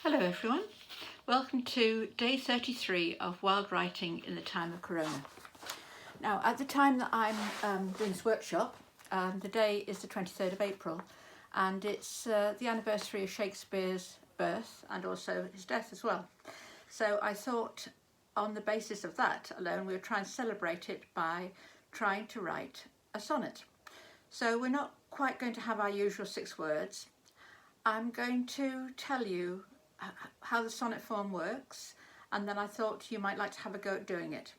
Hello everyone, welcome to day 33 of Wild Writing in the Time of Corona. Now at the time that I'm doing this workshop, the day is the 23rd of April and it's the anniversary of Shakespeare's birth and also his death as well. So I thought on the basis of that alone we would try and celebrate it by trying to write a sonnet. So we're not quite going to have our usual 6 words. I'm going to tell you how the sonnet form works, and then I thought you might like to have a go at doing it.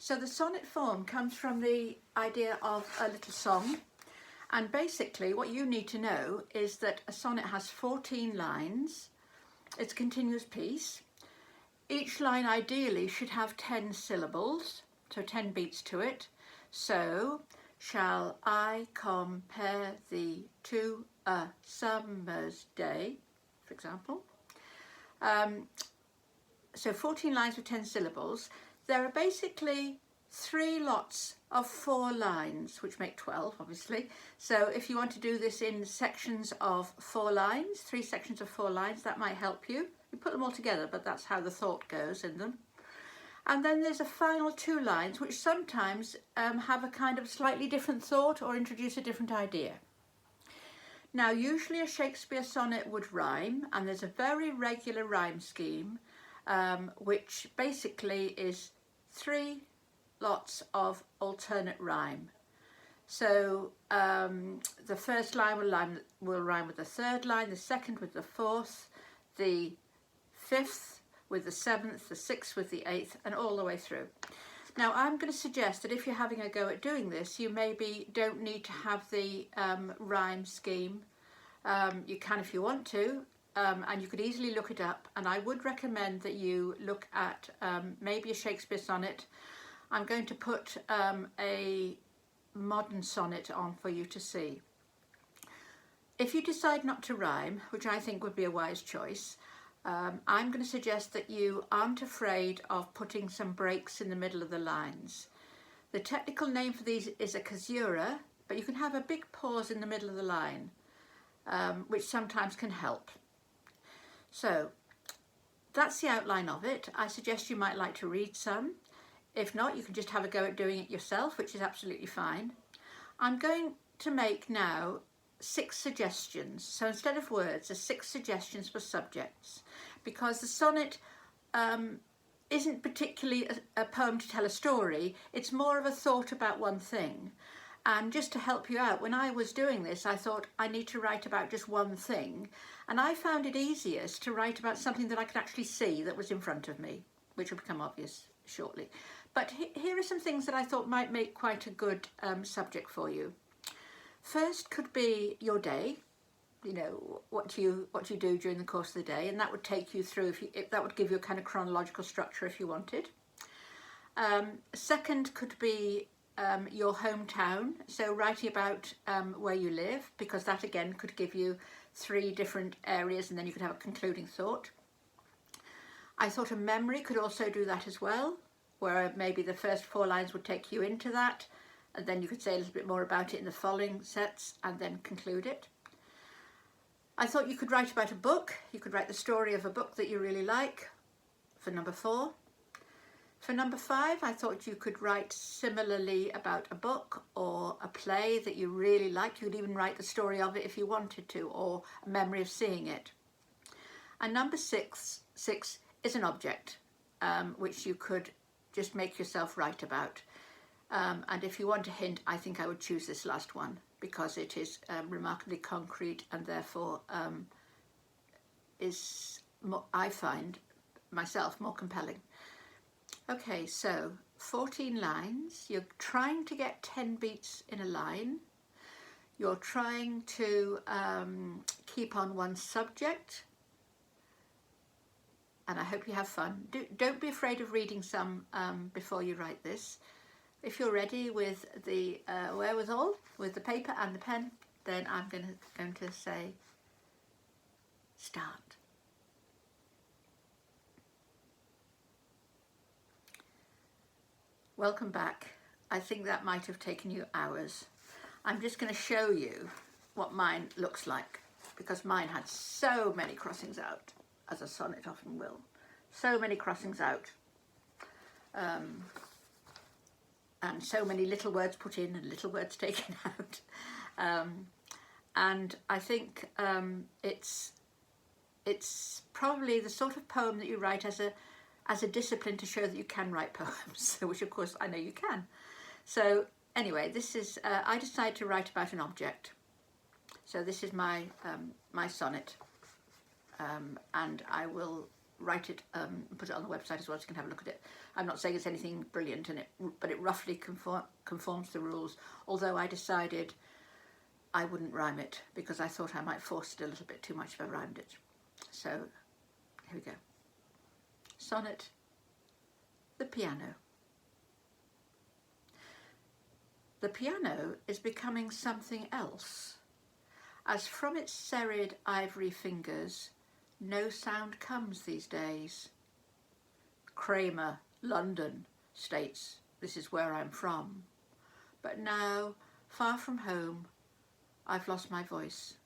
So the sonnet form comes from the idea of a little song, and basically what you need to know is that a sonnet has 14 lines. It's a continuous piece. Each line ideally should have 10 syllables, so 10 beats to it. So, shall I compare thee to a summer's day, for example. So 14 lines with 10 syllables. There are basically 3 lots of 4 lines, which make 12, obviously. So if you want to do this in sections of 4 lines, 3 sections of 4 lines, that might help you. You put them all together, but that's how the thought goes in them. And then there's a final 2 lines, which sometimes have a kind of slightly different thought or introduce a different idea. Now, usually a Shakespeare sonnet would rhyme, and there's a very regular rhyme scheme, which basically is 3 lots of alternate rhyme. So the first line will rhyme with the 3rd line, the 2nd with the 4th, the 5th with the 7th, the 6th with the 8th, and all the way through. Now I'm going to suggest that if you're having a go at doing this, you maybe don't need to have the rhyme scheme. You can if you want to, and you could easily look it up, and I would recommend that you look at maybe a Shakespeare sonnet. I'm going to put a modern sonnet on for you to see. If you decide not to rhyme, which I think would be a wise choice, I'm going to suggest that you aren't afraid of putting some breaks in the middle of the lines. The technical name for these is a caesura, but you can have a big pause in the middle of the line, which sometimes can help. So that's the outline of it. I suggest you might like to read some. If not, you can just have a go at doing it yourself, which is absolutely fine. I'm going to make now 6 suggestions. So instead of words, there's 6 suggestions for subjects, because the sonnet isn't particularly a poem to tell a story. It's more of a thought about one thing. And just to help you out, when I was doing this, I thought I need to write about just one thing. And I found it easiest to write about something that I could actually see that was in front of me, which will become obvious shortly. But here are some things that I thought might make quite a good subject for you. First could be your day, you know, what you do during the course of the day, and that would take you through, if that would give you a kind of chronological structure if you wanted. Second could be your hometown, so writing about where you live, because that again could give you 3 different areas, and then you could have a concluding thought. I thought a memory could also do that as well, where maybe the first 4 lines would take you into that, and then you could say a little bit more about it in the following sets and then conclude it. I thought you could write about a book. You could write the story of a book that you really like for number 4. For number 5, I thought you could write similarly about a book or a play that you really like. You could even write the story of it if you wanted to, or a memory of seeing it. And number 6 is an object, which you could just make yourself write about. And if you want a hint, I think I would choose this last one, because it is remarkably concrete and therefore is, more, I find myself, more compelling. Okay, so 14 lines. You're trying to get 10 beats in a line. You're trying to keep on one subject. And I hope you have fun. Don't be afraid of reading some before you write this. If you're ready with the wherewithal, with the paper and the pen, then I'm going to say start. Welcome back. I think that might have taken you hours. I'm just going to show you what mine looks like, because mine had so many crossings out. as a sonnet often will. So many crossings out, and so many little words put in and little words taken out. And I think it's probably the sort of poem that you write as a discipline to show that you can write poems, which of course I know you can. So anyway, this is I decided to write about an object. So this is my my sonnet, and I will write it, put it on the website as well so you can have a look at it. I'm not saying it's anything brilliant, but it roughly conforms to the rules, although I decided I wouldn't rhyme it because I thought I might force it a little bit too much if I rhymed it. So here we go. Sonnet, The Piano. The piano is becoming something else, as from its serried ivory fingers no sound comes these days. Kramer, London, states this is where I'm from, but now, far from home, I've lost my voice.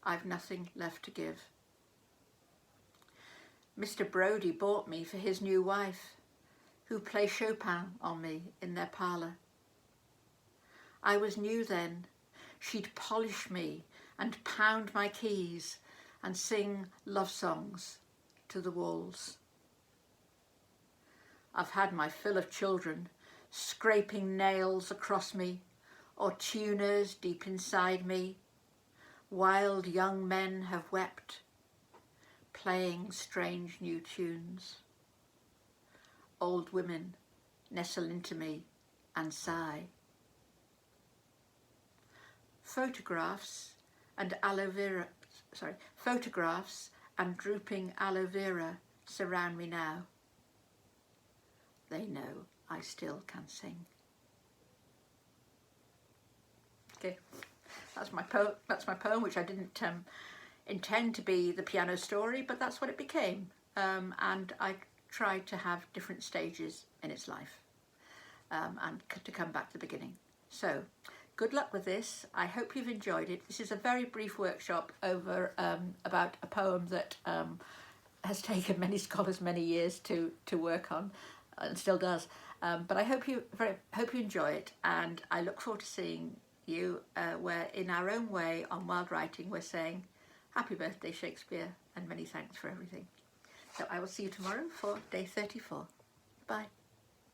I've nothing left to give. Mr. Brodie bought me for his new wife, who play Chopin on me in their parlour. I was new then. She'd polish me and pound my keys and sing love songs to the walls. I've had my fill of children scraping nails across me, or tuners deep inside me. Wild young men have wept, playing strange new tunes. Old women nestle into me and sigh. Photographs and drooping aloe vera surround me now. They know I still can sing. Okay, that's my poem, which I didn't intend to be the piano story, but that's what it became. And I tried to have different stages in its life, and to come back to the beginning. So, good luck with this. I hope you've enjoyed it. This is a very brief workshop over about a poem that has taken many scholars many years to work on, and still does. But I hope you enjoy it, and I look forward to seeing you where, in our own way, on Wild Writing, we're saying happy birthday, Shakespeare, and many thanks for everything. So I will see you tomorrow for day 34. Bye.